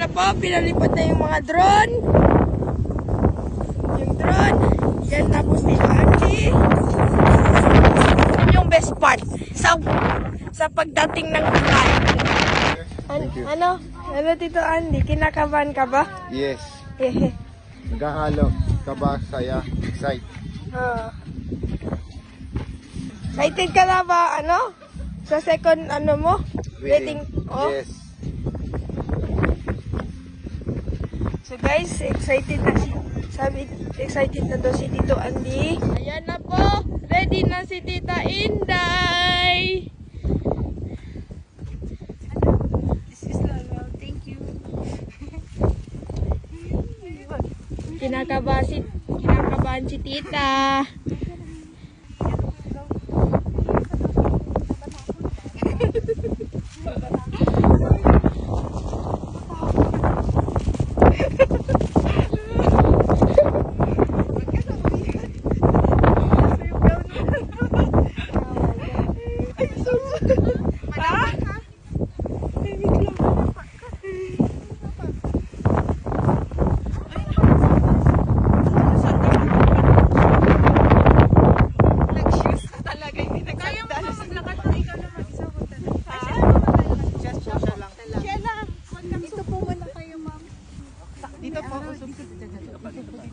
na po, pinalipad na yung mga drone. Yung drone. Yan, tapos dito, Andy. Yan yung best part sa pagdating ng bahay. Ano, Tito Andy, kinakabahan ka ba? Yes. Naghahalo. Kaba, saya, excite. Excited ka na ba, sa second, mo? Wedding. Oh. Yes. So guys, excited na daw si Tito Andy. Ayan na po, ready na si Tita Inday. This is Lolo, thank you. Kinakabahan si Tita.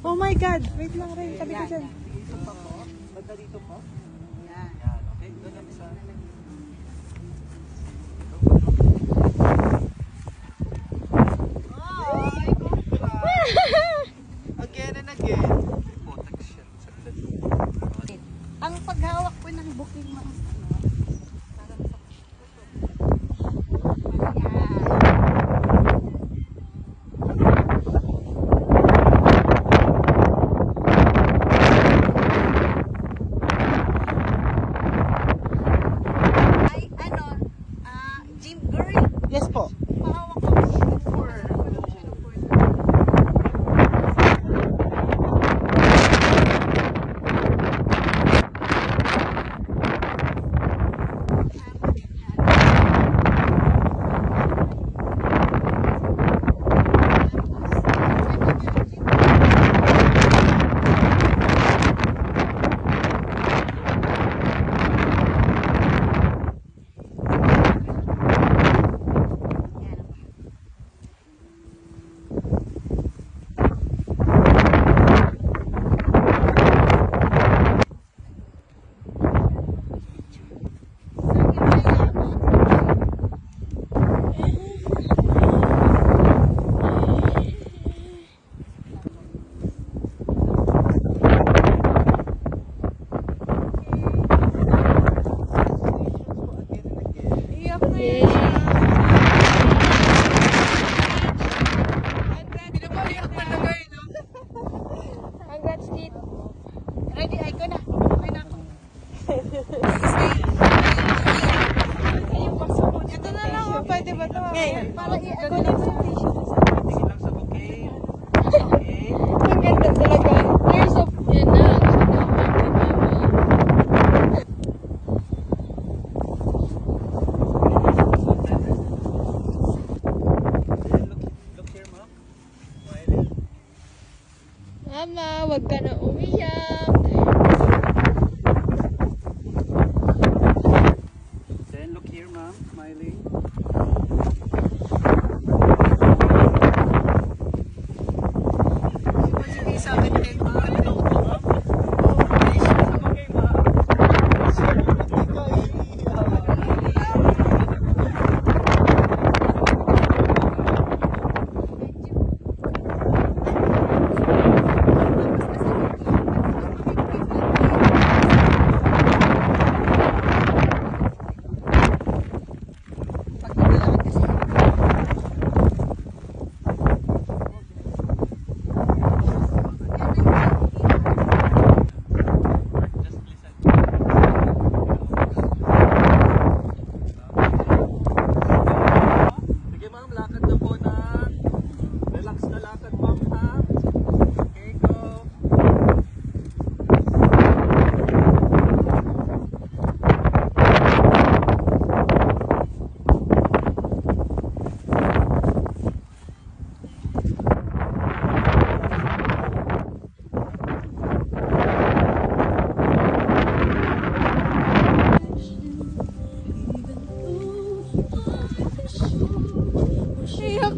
Oh my God! Wait lang rin. Sabi ko dyan. Dito pa po. Banda dito po. Yan. Yan. Okay. Doon lang isa. Again and again. Protection. Ang paghawak ko ng booking mo. Yes po. Ready, ay ko na. Okay na ako. Ito na lang, pwede ba ito? Ngayon. Para i-ano na sa t-shirt. Tingin lang sa bouquet. Okay. Ang ganda talaga. Years of, yan na. Look here, ma'am. Smiling. Mama, wag ka na umiyak. Then look here, ma'am. Smiling.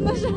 na siya.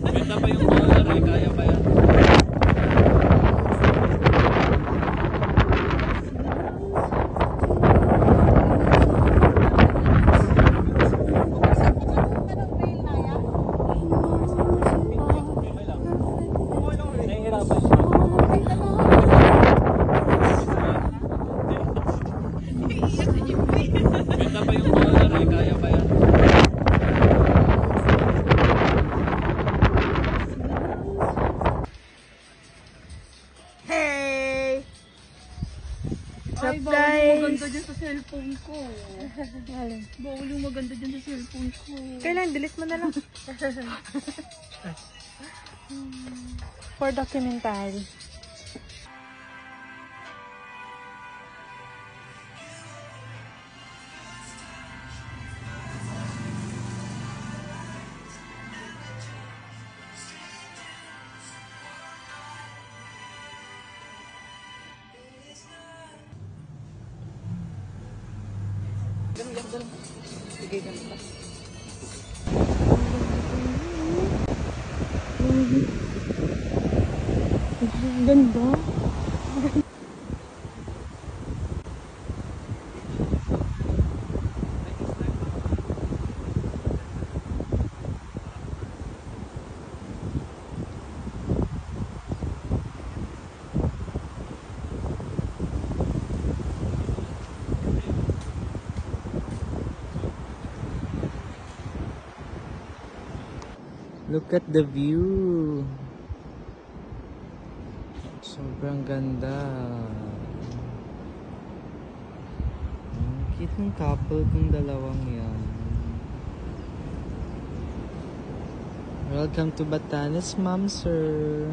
Ganda pa yung color eh, kaya pa yan. Okay lang. Nahihirapan. Ganda pa yung color eh, kaya pa yan. Hey! What's up, Ay, bawal yung guys? maganda dyan sa cellphone ko. Bawal yung maganda dyan sa cellphone ko. Kailan? Delete mo na lang. For documentary. Ganda. Look at the view. Sobrang ganda. Ang cute ng couple kong dalawang yan. Welcome to Batanes, ma'am, sir.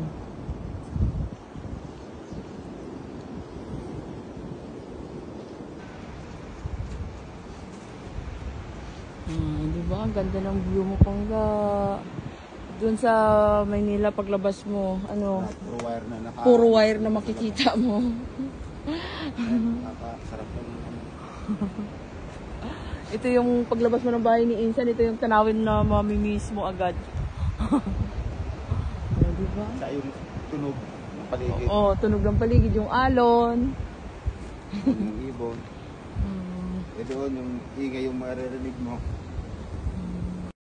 Di ba? Ang ganda ng view mo, Pangga. Doon sa Maynila, paglabas mo, ano, Puro wire na naka. puro wire na makikita mo. Nakasarap yung Ito yung paglabas mo ng bahay ni Insan, ito yung tanawin na mamimiss mo agad. Di ba? sa yung tunog ng paligid. Oo, tunog ng paligid, yung alon. Yung ibon. Eh doon yung ingay yung maririnig mo.